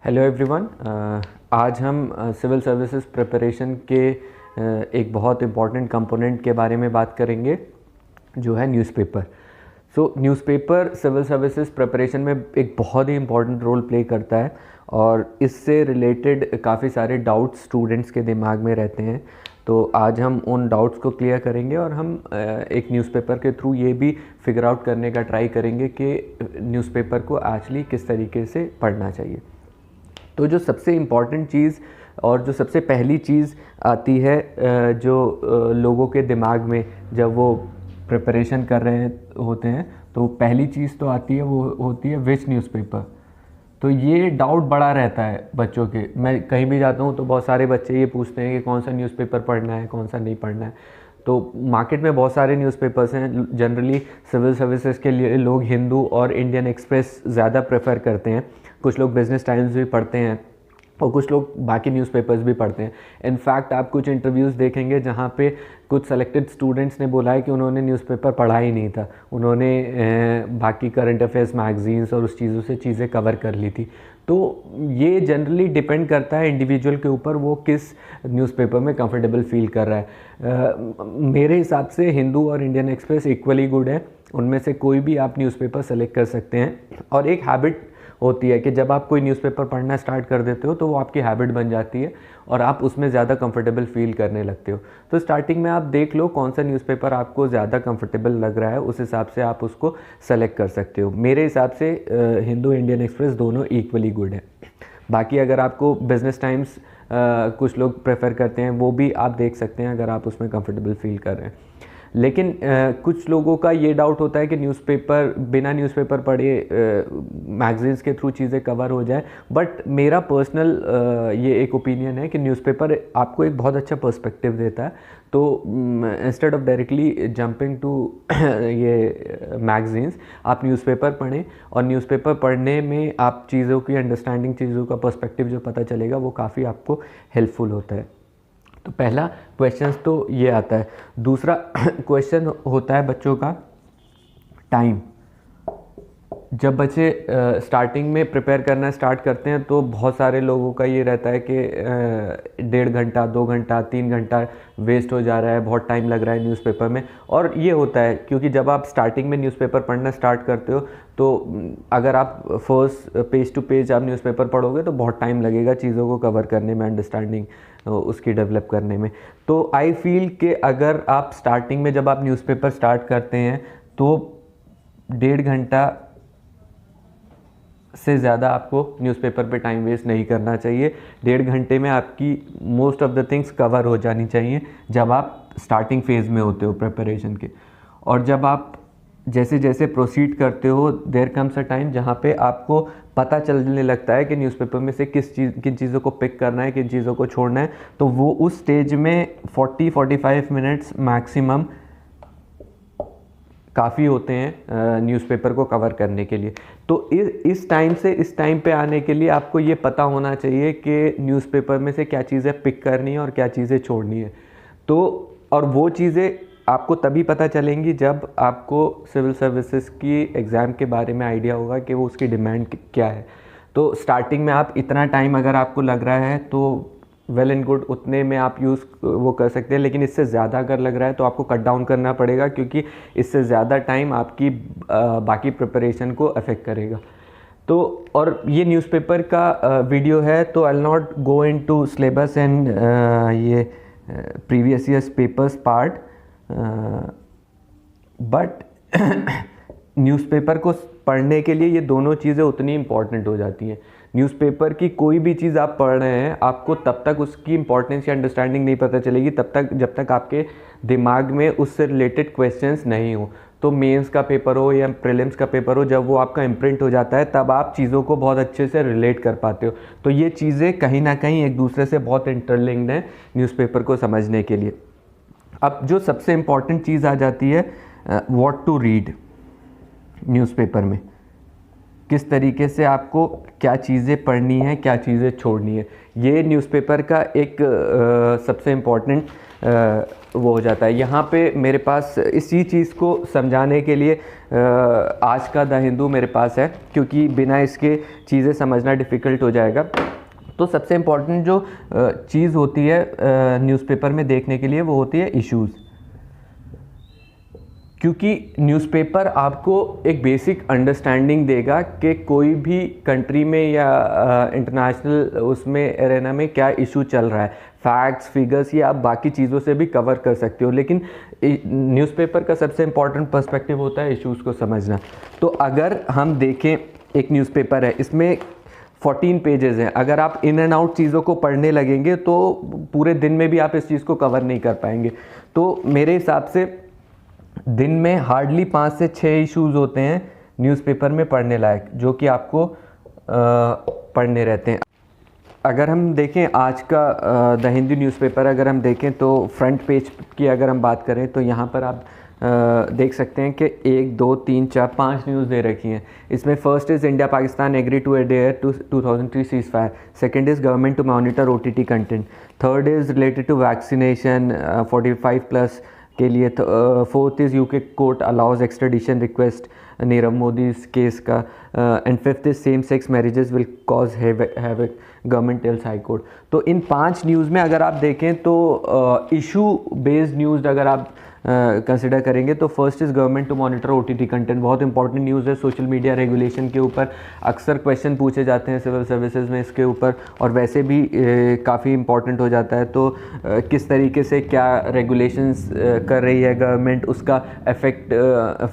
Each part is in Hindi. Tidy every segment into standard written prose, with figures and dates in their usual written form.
Hello everyone. आज हम सिविल सर्विसेज प्रिपरेशन के एक बहुत इम्पॉर्टेंट कंपोनेंट के बारे में बात करेंगे जो है newspaper. Newspaper civil services preparation में एक बहुत ही इम्पॉर्टेंट रोल प्ले करता है और इससे रिलेटेड काफ़ी सारे डाउट्स स्टूडेंट्स के दिमाग में रहते हैं। तो आज हम उन डाउट्स को क्लियर करेंगे और हम एक न्यूज़पेपर के थ्रू ये भी फिगर आउट करने का ट्राई करेंगे कि न्यूज़पेपर को एक्चुअली किस तरीके से पढ़ना चाहिए। तो जो सबसे इम्पॉर्टेंट चीज़ और जो सबसे पहली चीज़ आती है जो लोगों के दिमाग में जब वो प्रिपरेशन कर रहे होते हैं, तो पहली चीज़ तो आती है, वो होती है विच न्यूज़पेपर। तो ये डाउट बड़ा रहता है बच्चों के। मैं कहीं भी जाता हूँ तो बहुत सारे बच्चे ये पूछते हैं कि कौन सा न्यूज़पेपर पढ़ना है, कौन सा नहीं पढ़ना है। तो मार्केट में बहुत सारे न्यूज़पेपर्स हैं। जनरली सिविल सर्विसेज के लिए लोग हिंदू और इंडियन एक्सप्रेस ज़्यादा प्रेफर करते हैं। कुछ लोग बिजनेस टाइम्स भी पढ़ते हैं और कुछ लोग बाकी न्यूज़पेपर्स भी पढ़ते हैं। इनफैक्ट आप कुछ इंटरव्यूज़ देखेंगे जहाँ पे कुछ सेलेक्टेड स्टूडेंट्स ने बोला है कि उन्होंने न्यूज़पेपर पढ़ा ही नहीं था, उन्होंने बाकी करंट अफेयर्स मैगजीन्स और उस चीज़ों से चीज़ें कवर कर ली थी। तो ये जनरली डिपेंड करता है इंडिविजुअल के ऊपर, वो किस न्यूज़पेपर में कंफर्टेबल फील कर रहा है। मेरे हिसाब से हिंदू और इंडियन एक्सप्रेस इक्वली गुड है, उनमें से कोई भी आप न्यूज़पेपर सेलेक्ट कर सकते हैं। और एक हैबिट होती है कि जब आप कोई न्यूज़पेपर पढ़ना स्टार्ट कर देते हो तो वो आपकी हैबिट बन जाती है और आप उसमें ज़्यादा कंफर्टेबल फील करने लगते हो। तो स्टार्टिंग में आप देख लो कौन सा न्यूज़पेपर आपको ज़्यादा कंफर्टेबल लग रहा है, उस हिसाब से आप उसको सेलेक्ट कर सकते हो। मेरे हिसाब से हिंदू इंडियन एक्सप्रेस दोनों इक्वली गुड है। बाकी अगर आपको बिजनेस टाइम्स कुछ लोग प्रेफर करते हैं, वो भी आप देख सकते हैं अगर आप उसमें कंफर्टेबल फील कर रहे हैं। लेकिन कुछ लोगों का ये डाउट होता है कि न्यूज़पेपर बिना न्यूज़पेपर पढ़े मैगजीन्स के थ्रू चीज़ें कवर हो जाए। बट मेरा पर्सनल ये एक ओपिनियन है कि न्यूज़पेपर आपको एक बहुत अच्छा पर्सपेक्टिव देता है। तो instead of directly jumping to ये मैगजीन्स, आप न्यूज़पेपर पढ़ें और न्यूज़पेपर पढ़ने में आप चीज़ों की अंडरस्टैंडिंग, चीज़ों का पर्सपेक्टिव जो पता चलेगा वो काफ़ी आपको हेल्पफुल होता है। तो पहला क्वेश्चन तो ये आता है। दूसरा क्वेश्चन होता है बच्चों का टाइम। जब बच्चे स्टार्टिंग में प्रिपेयर करना स्टार्ट करते हैं तो बहुत सारे लोगों का ये रहता है कि 1.5 घंटा, 2 घंटा, 3 घंटा वेस्ट हो जा रहा है, बहुत टाइम लग रहा है न्यूज़पेपर में। और ये होता है क्योंकि जब आप स्टार्टिंग में न्यूज़पेपर पढ़ना स्टार्ट करते हो तो अगर आप फर्स्ट पेज टू पेज आप न्यूज़पेपर पढ़ोगे तो बहुत टाइम लगेगा चीज़ों को कवर करने में, अंडरस्टैंडिंग उसकी डेवलप करने में। तो आई फील कि अगर आप स्टार्टिंग में जब आप न्यूज़पेपर स्टार्ट करते हैं तो 1.5 घंटा से ज़्यादा आपको न्यूज़पेपर पे टाइम वेस्ट नहीं करना चाहिए। 1.5 घंटे में आपकी most of the things cover हो जानी चाहिए जब आप स्टार्टिंग फेज़ में होते हो प्रिपरेशन के। और जब आप जैसे जैसे प्रोसीड करते हो, देयर कम्स अ टाइम जहाँ पे आपको पता चलने लगता है कि न्यूज़पेपर में से किन चीज़ों को पिक करना है, किन चीज़ों को छोड़ना है। तो वो उस स्टेज में 40-45 मिनट्स मैक्सिमम काफ़ी होते हैं न्यूज़पेपर को कवर करने के लिए। तो इस टाइम से इस टाइम पे आने के लिए आपको ये पता होना चाहिए कि न्यूज़पेपर में से क्या चीज़ें पिक करनी है और क्या चीज़ें छोड़नी है। तो और वो चीज़ें आपको तभी पता चलेंगी जब आपको सिविल सर्विसेज की एग्ज़ाम के बारे में आइडिया होगा कि वो उसकी डिमांड क्या है। तो स्टार्टिंग में आप इतना टाइम अगर आपको लग रहा है तो वेल एंड गुड, उतने में आप यूज़ वो कर सकते हैं। लेकिन इससे ज़्यादा अगर लग रहा है तो आपको कट डाउन करना पड़ेगा, क्योंकि इससे ज़्यादा टाइम आपकी बाकी प्रिपरेशन को अफेक्ट करेगा। तो और ये न्यूज़पेपर का वीडियो है, तो I will not go into syllabus and ये previous years papers part, but newspaper को पढ़ने के लिए ये दोनों चीज़ें उतनी इम्पॉर्टेंट हो जाती हैं। न्यूज़पेपर की कोई भी चीज़ आप पढ़ रहे हैं, आपको तब तक उसकी इंपॉर्टेंस या अंडरस्टैंडिंग नहीं पता चलेगी जब तक आपके दिमाग में उससे रिलेटेड क्वेश्चंस नहीं हो। तो मेंस का पेपर हो या प्रीलिम्स का पेपर हो, जब वो आपका इम्प्रिंट हो जाता है तब आप चीज़ों को बहुत अच्छे से रिलेट कर पाते हो। तो ये चीज़ें कहीं ना कहीं एक दूसरे से बहुत इंटरलिंक्ड हैं न्यूज़पेपर को समझने के लिए। अब जो सबसे इम्पॉर्टेंट चीज़ आ जाती है, व्हाट टू रीड। न्यूज़पेपर में किस तरीके से आपको क्या चीज़ें पढ़नी है, क्या चीज़ें छोड़नी है, ये न्यूज़पेपर का एक सबसे इम्पॉर्टेंट वो हो जाता है। यहाँ पे मेरे पास इसी चीज़ को समझाने के लिए आज का द हिंदू मेरे पास है, क्योंकि बिना इसके चीज़ें समझना डिफ़िकल्ट हो जाएगा। तो सबसे इम्पॉर्टेंट जो चीज़ होती है न्यूज़पेपर में देखने के लिए वो होती है इश्यूज़, क्योंकि न्यूज़पेपर आपको एक बेसिक अंडरस्टैंडिंग देगा कि कोई भी कंट्री में या इंटरनेशनल उसमें एरेना में क्या इशू चल रहा है। फैक्ट्स, फिगर्स ये आप बाकी चीज़ों से भी कवर कर सकते हो, लेकिन न्यूज़पेपर का सबसे इम्पॉर्टेंट पर्सपेक्टिव होता है इश्यूज़ को समझना। तो अगर हम देखें, एक न्यूज़पेपर है, इसमें 14 पेजेस हैं। अगर आप इन एंड आउट चीज़ों को पढ़ने लगेंगे तो पूरे दिन में भी आप इस चीज़ को कवर नहीं कर पाएंगे। तो मेरे हिसाब से दिन में हार्डली 5 से 6 इश्यूज़ होते हैं न्यूज़पेपर में पढ़ने लायक, जो कि आपको पढ़ने रहते हैं। अगर हम देखें आज का द हिंदू न्यूज़पेपर, अगर हम देखें तो फ्रंट पेज की अगर हम बात करें तो यहाँ पर आप देख सकते हैं कि 1 2 3 4 5 न्यूज़ दे रखी हैं। इसमें first is India Pakistan agree to adhere to 2003 cease fire, second is government to monitor OTT content, third is related to vaccination 45+ के लिए, fourth is UK court allows extradition request Nirav Modi case का, and fifth is same sex marriages will cause havoc, government tells high court. तो इन 5 न्यूज़ में अगर आप देखें तो इशू बेस्ड न्यूज़ अगर आप कंसिडर करेंगे तो first is government to monitor OTT content, बहुत इंपॉर्टेंट न्यूज़ है। सोशल मीडिया रेगुलेशन के ऊपर अक्सर क्वेश्चन पूछे जाते हैं सिविल सर्विसेज में इसके ऊपर, और वैसे भी काफ़ी इंपॉर्टेंट हो जाता है। तो किस तरीके से क्या रेगुलेशंस कर रही है गवर्नमेंट, उसका इफ़ेक्ट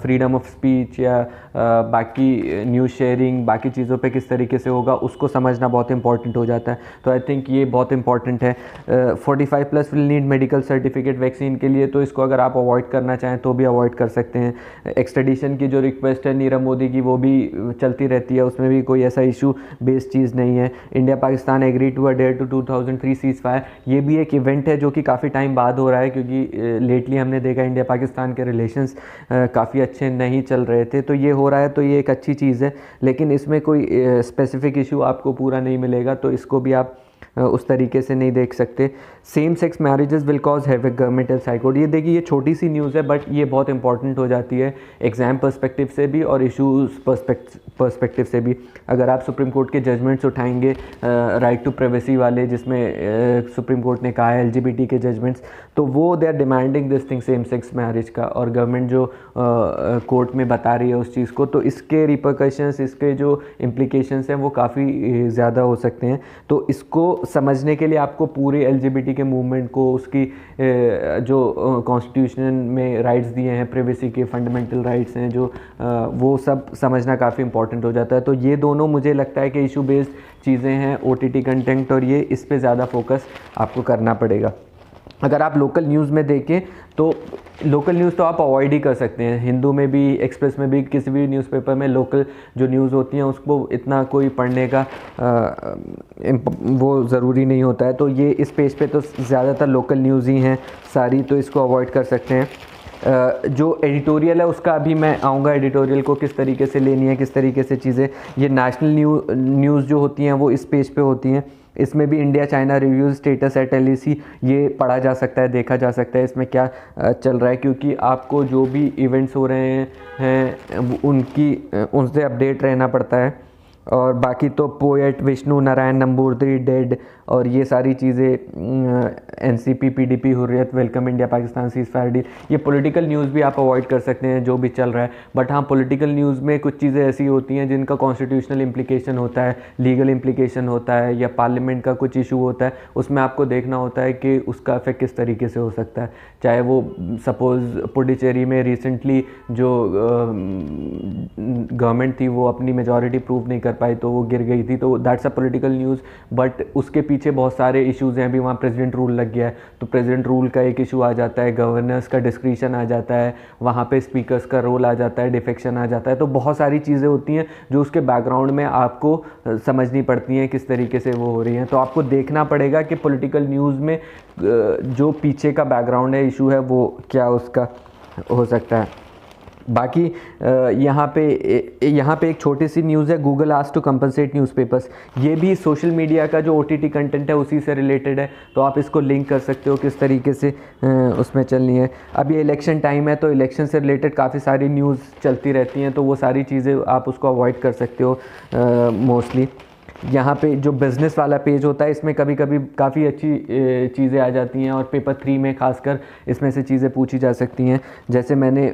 फ्रीडम ऑफ स्पीच या बाकी न्यूज़ शेयरिंग बाकी चीज़ों पे किस तरीके से होगा, उसको समझना बहुत इंपॉर्टेंट हो जाता है। तो आई थिंक ये बहुत इंपॉर्टेंट है। 45+ will need medical certificate vaccine के लिए, तो इसको अगर आप अवॉइड करना चाहें तो भी अवॉइड कर सकते हैं। एक्सट्रेडिशन की जो रिक्वेस्ट है नीरव मोदी की वो भी चलती रहती है, उसमें भी कोई ऐसा इशू बेस्ड चीज़ नहीं है। India Pakistan agree to adhere to 2003 cease fire, ये भी एक इवेंट है जो कि काफ़ी टाइम बाद हो रहा है, क्योंकि लेटली हमने देखा इंडिया पाकिस्तान के रिलेशंस काफ़ी अच्छे नहीं चल रहे थे। तो ये हो रहा है तो ये एक अच्छी चीज़ है, लेकिन इसमें कोई स्पेसिफिक इशू आपको पूरा नहीं मिलेगा, तो इसको भी आप उस तरीके से नहीं देख सकते। Same sex marriages will cause havoc, government tells high court, ये देखिए ये छोटी सी न्यूज़ है बट ये बहुत इंपॉर्टेंट हो जाती है एग्ज़ाम पर्सपेक्टिव से भी और इश्यूज़ पर्सपेक्टिव से भी। अगर आप सुप्रीम कोर्ट के जजमेंट्स उठाएंगे राइट टू प्राइवेसी वाले, जिसमें सुप्रीम कोर्ट ने कहा है LGBT के जजमेंट्स, तो वो they are demanding this thing same sex marriage का, और गवर्नमेंट जो कोर्ट में बता रही है उस चीज़ को, तो इसके रिपरकशंस, इसके जो इम्प्लीकेशंस हैं वो काफ़ी ज़्यादा हो सकते हैं। तो इसको समझने के लिए आपको पूरे LGBT के मूवमेंट को, उसकी जो कॉन्स्टिट्यूशन में राइट्स दिए हैं, प्राइवेसी के फंडामेंटल राइट्स हैं जो, वो सब समझना काफ़ी इंपॉर्टेंट हो जाता है। तो ये दोनों मुझे लगता है कि इशू बेस्ड चीज़ें हैं, OTT कंटेंट, और ये इस पे ज़्यादा फोकस आपको करना पड़ेगा। अगर आप लोकल न्यूज़ में देखें तो लोकल न्यूज़ तो आप अवॉइड ही कर सकते हैं। हिंदू में भी, एक्सप्रेस में भी, किसी भी न्यूज़पेपर में लोकल जो न्यूज़ होती हैं उसको इतना कोई पढ़ने का वो ज़रूरी नहीं होता है। तो ये इस पेज पे तो ज़्यादातर लोकल न्यूज़ ही हैं सारी, तो इसको अवॉइड कर सकते हैं। जो एडिटोरियल है उसका अभी मैं आऊँगा, एडिटोरियल को किस तरीके से लेनी है, किस तरीके से चीज़ें, ये नेशनल न्यूज़ जो होती हैं वो इस पेज पे होती हैं। इसमें भी India China reviews status at LAC ये पढ़ा जा सकता है, देखा जा सकता है इसमें क्या चल रहा है, क्योंकि आपको जो भी इवेंट्स हो रहे हैं उनसे अपडेट रहना पड़ता है। और बाकी तो पोएट विष्णु नारायण नंबूदरी डेड, और ये सारी चीज़ें NCP PDP Hurriyat welcome India Pakistan cease fire deal, ये पॉलिटिकल न्यूज़ भी आप अवॉइड कर सकते हैं जो भी चल रहा है। बट हाँ, पॉलिटिकल न्यूज़ में कुछ चीज़ें ऐसी होती हैं जिनका कॉन्स्टिट्यूशनल इम्प्लीकेशन होता है, लीगल इम्प्लीकेशन होता है, या पार्लियामेंट का कुछ इशू होता है, उसमें आपको देखना होता है कि उसका इफेक्ट किस तरीके से हो सकता है। चाहे वो सपोज़ पुडुचेरी में रिसेंटली जो गवर्नमेंट थी वो अपनी मेजॉरिटी प्रूव नहीं कर पाई तो वो गिर गई थी, तो that's a political news, but उसके पीछे बहुत सारे इश्यूज़ हैं। अभी वहाँ प्रेसिडेंट रूल लग गया है, तो प्रेसिडेंट रूल का एक इशू आ जाता है, गवर्नर्स का डिस्क्रिशन आ जाता है, वहाँ पे स्पीकर्स का रोल आ जाता है, डिफेक्शन आ जाता है। तो बहुत सारी चीज़ें होती हैं जो उसके बैकग्राउंड में आपको समझनी पड़ती हैं किस तरीके से वो हो रही हैं। तो आपको देखना पड़ेगा कि पॉलिटिकल न्यूज़ में जो पीछे का बैकग्राउंड है, इशू है, वो क्या उसका हो सकता है। बाकी यहाँ पे एक छोटी सी न्यूज़ है, Google asked to compensate newspapers. ये भी सोशल मीडिया का जो OTT कंटेंट है उसी से रिलेटेड है, तो आप इसको लिंक कर सकते हो किस तरीके से उसमें चलनी है। अब ये इलेक्शन टाइम है, तो इलेक्शन से रिलेटेड काफ़ी सारी न्यूज़ चलती रहती हैं, तो वो सारी चीज़ें आप उसको अवॉइड कर सकते हो मोस्टली। यहाँ पे जो बिज़नेस वाला पेज होता है, इसमें कभी कभी काफ़ी अच्छी चीज़ें आ जाती हैं, और पेपर 3 में खासकर इसमें से चीज़ें पूछी जा सकती हैं। जैसे मैंने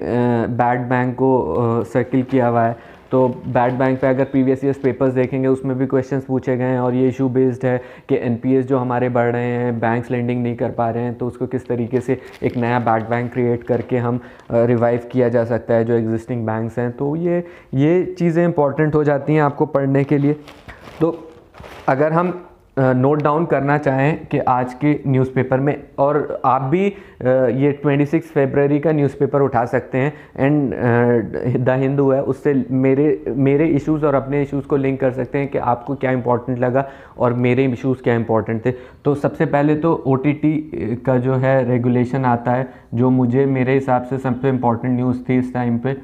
बैड बैंक को सर्किल किया हुआ है, तो बैड बैंक पे अगर प्रीवियस ईयर्स पेपर्स देखेंगे उसमें भी क्वेश्चंस पूछे गए हैं, और ये इशू बेस्ड है कि NPS जो हमारे बढ़ रहे हैं, बैंक्स लेंडिंग नहीं कर पा रहे हैं, तो उसको किस तरीके से एक नया बैड बैंक क्रिएट करके हम रिवाइव किया जा सकता है जो एग्जिस्टिंग बैंक्स हैं। तो ये चीज़ें इंपॉर्टेंट हो जाती हैं आपको पढ़ने के लिए। तो अगर हम नोट डाउन करना चाहें कि आज के न्यूज़पेपर में, और आप भी ये 26 फरवरी का न्यूज़पेपर उठा सकते हैं, एंड द हिंदू है, उससे मेरे इश्यूज़ और अपने इश्यूज़ को लिंक कर सकते हैं कि आपको क्या इंपॉर्टेंट लगा और मेरे इश्यूज़ क्या इंपॉर्टेंट थे। तो सबसे पहले तो OTT का जो है रेगुलेशन आता है, जो मेरे हिसाब से सबसे इम्पॉर्टेंट न्यूज़ थी इस टाइम पे।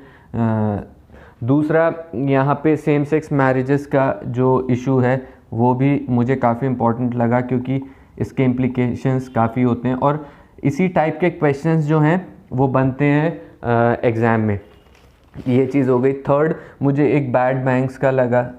दूसरा, यहाँ पे सेम सेक्स मैरिजेस का जो इशू है वो भी मुझे काफ़ी इम्पोर्टेंट लगा, क्योंकि इसके इम्प्लीकेशंस काफ़ी होते हैं, और इसी टाइप के क्वेश्चंस जो हैं वो बनते हैं एग्ज़ाम में। ये चीज़ हो गई। थर्ड, मुझे एक बैड बैंक्स का लगा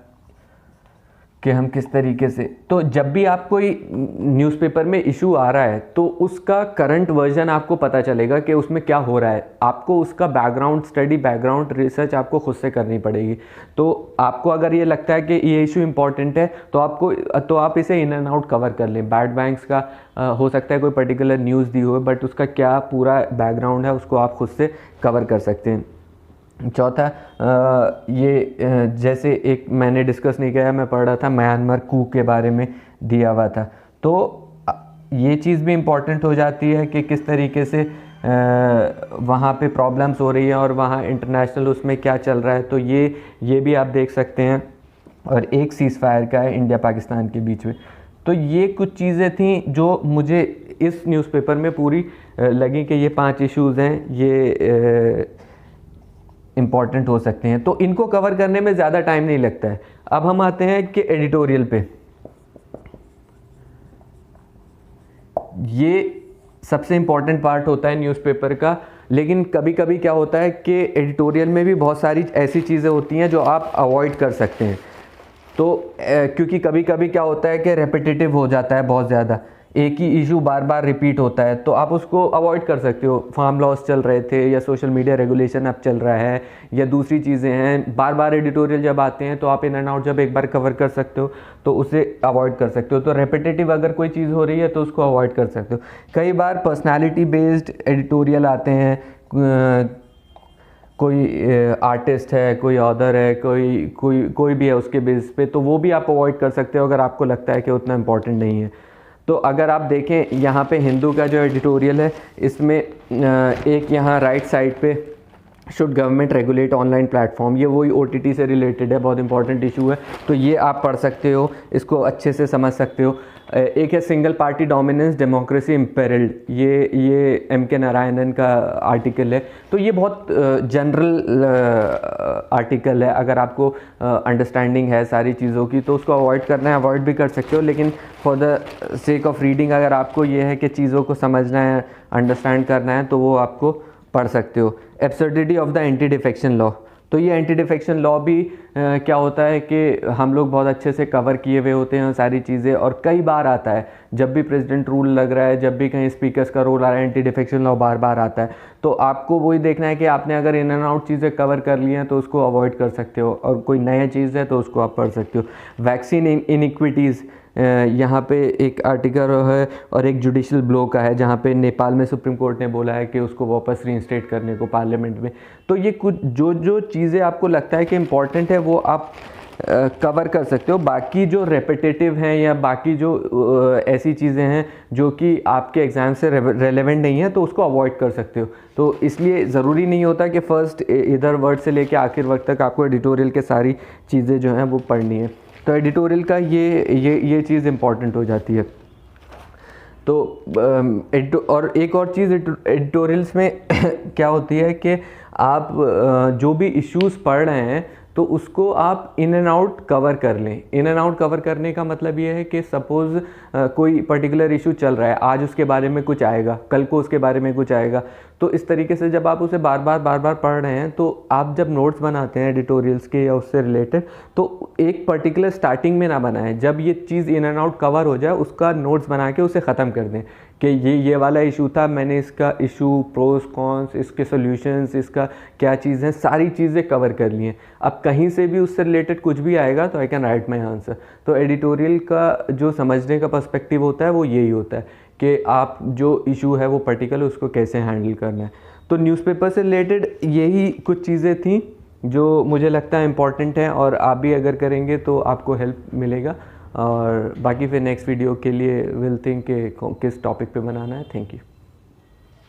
कि हम किस तरीके से, तो जब भी आप कोई न्यूज़पेपर में इशू आ रहा है तो उसका करंट वर्जन आपको पता चलेगा कि उसमें क्या हो रहा है। आपको उसका बैकग्राउंड स्टडी, बैकग्राउंड रिसर्च आपको खुद से करनी पड़ेगी। तो आपको अगर ये लगता है कि ये इशू इंपॉर्टेंट है तो आप इसे इन एंड आउट कवर कर लें। बैड बैंक्स का हो सकता है कोई पर्टिकुलर न्यूज़ दी हो, बट उसका क्या पूरा बैकग्राउंड है उसको आप खुद से कवर कर सकते हैं। चौथा, ये जैसे एक मैंने डिस्कस नहीं किया, मैं पढ़ रहा था म्यांमार कू के बारे में दिया हुआ था, तो ये चीज़ भी इम्पॉर्टेंट हो जाती है कि किस तरीके से वहाँ पे प्रॉब्लम्स हो रही है और वहाँ इंटरनेशनल उसमें क्या चल रहा है, तो ये भी आप देख सकते हैं। और एक सीज़ फायर का है इंडिया पाकिस्तान के बीच में। तो ये कुछ चीज़ें थी जो मुझे इस न्यूज़पेपर में पूरी लगी कि ये 5 इश्यूज़ हैं, ये इम्पॉर्टेंट हो सकते हैं, तो इनको कवर करने में ज़्यादा टाइम नहीं लगता है। अब हम आते हैं कि एडिटोरियल पे। ये सबसे इम्पॉर्टेंट पार्ट होता है न्यूज़पेपर का, लेकिन कभी कभी क्या होता है कि एडिटोरियल में भी बहुत सारी ऐसी चीज़ें होती हैं जो आप अवॉइड कर सकते हैं। तो क्योंकि कभी कभी क्या होता है कि रेपिटेटिव हो जाता है, बहुत ज़्यादा एक ही इशू बार बार रिपीट होता है, तो आप उसको अवॉइड कर सकते हो। फार्म लॉस चल रहे थे, या सोशल मीडिया रेगुलेशन अब चल रहा है, या दूसरी चीज़ें हैं, बार बार एडिटोरियल जब आते हैं तो आप इन एंड आउट जब एक बार कवर कर सकते हो तो उसे अवॉइड कर सकते हो। तो रेपिटेटिव अगर कोई चीज़ हो रही है तो उसको अवॉइड कर सकते हो। कई बार पर्सनैलिटी बेस्ड एडिटोरियल आते हैं, कोई आर्टिस्ट है, कोई ऑथर है, कोई भी है उसके बेस पे, तो वो भी आप अवॉइड कर सकते हो अगर आपको लगता है कि उतना इम्पोर्टेंट नहीं है। तो अगर आप देखें यहाँ पे हिंदू का जो एडिटोरियल है, इसमें एक यहाँ राइट साइड पे should government regulate online platform, ये वही OTT से रिलेटेड है, बहुत इंपॉर्टेंट इशू है, तो ये आप पढ़ सकते हो, इसको अच्छे से समझ सकते हो। एक है सिंगल पार्टी डोमिनेंस डेमोक्रेसी इम्पेरिल्ड, ये MK नारायणन का आर्टिकल है। तो ये बहुत जनरल आर्टिकल है, अगर आपको अंडरस्टैंडिंग है सारी चीज़ों की तो उसको अवॉइड करना है, अवॉइड भी कर सकते हो, लेकिन for the sake of reading अगर आपको ये है कि चीज़ों को समझना है, अंडरस्टैंड करना है, तो वो आपको पढ़ सकते हो। Absurdity of the anti defection law, तो ये एंटी डिफेक्शन लॉ भी क्या होता है कि हम लोग बहुत अच्छे से कवर किए हुए होते हैं सारी चीज़ें, और कई बार आता है जब भी प्रेसिडेंट रूल लग रहा है, जब भी कहीं स्पीकर्स का रोल आ रहा है, एंटी डिफेक्शन लॉ बार बार आता है। तो आपको वही देखना है कि आपने अगर इन एंड आउट चीज़ें कवर कर ली हैं तो उसको अवॉइड कर सकते हो, और कोई नया चीज़ है तो उसको आप पढ़ सकते हो। वैक्सीन इनइक्विटीज़, यहाँ पे एक आर्टिकल है, और एक जुडिशल ब्लो का है जहाँ पे नेपाल में सुप्रीम कोर्ट ने बोला है कि उसको वापस रीइंस्टेट करने को पार्लियामेंट में। तो ये कुछ जो चीज़ें आपको लगता है कि इम्पॉर्टेंट है वो आप कवर कर सकते हो। बाकी जो रेपिटेटिव हैं या बाकी जो ऐसी चीज़ें हैं जो कि आपके एग्ज़ाम से रेलेवेंट नहीं है तो उसको अवॉइड कर सकते हो। तो इसलिए ज़रूरी नहीं होता कि फ़र्स्ट इधर वर्ड से लेके आखिर वक्त तक आपको एडिटोरियल के सारी चीज़ें जो हैं वो पढ़नी है। तो एडिटोरियल का ये चीज़ इम्पॉर्टेंट हो जाती है। और एक और चीज़ एडिटोरियल्स में क्या होती है कि आप जो भी इश्यूज़ पढ़ रहे हैं तो उसको आप इन एंड आउट कवर कर लें। इन एंड आउट कवर करने का मतलब ये है कि सपोज़ कोई पर्टिकुलर इशू चल रहा है, आज उसके बारे में कुछ आएगा, कल को उसके बारे में कुछ आएगा, तो इस तरीके से जब आप उसे बार बार पढ़ रहे हैं तो आप जब नोट्स बनाते हैं एडिटोरियल्स के या उससे रिलेटेड, तो एक पर्टिकुलर स्टार्टिंग में ना बनाएं, जब ये चीज़ इन एंड आउट कवर हो जाए उसका नोट्स बना के उसे ख़त्म कर दें कि ये वाला इशू था, मैंने इसका इशू, प्रोस कॉन्स, इसके सॉल्यूशंस, इसका क्या चीज़ है, सारी चीज़ें कवर कर ली हैं। अब कहीं से भी उससे रिलेटेड कुछ भी आएगा तो I can write my answer. तो एडिटोरियल का जो समझने का पर्सपेक्टिव होता है वो यही होता है कि आप जो इशू है वो पर्टिकुलर उसको कैसे हैंडल करना है। तो न्यूज़पेपर से रिलेटेड यही कुछ चीज़ें थी जो मुझे लगता है इम्पॉर्टेंट है, और आप भी अगर करेंगे तो आपको हेल्प मिलेगा। और बाकी फिर नेक्स्ट वीडियो के लिए विल थिंक किस टॉपिक पे बनाना है। Thank you.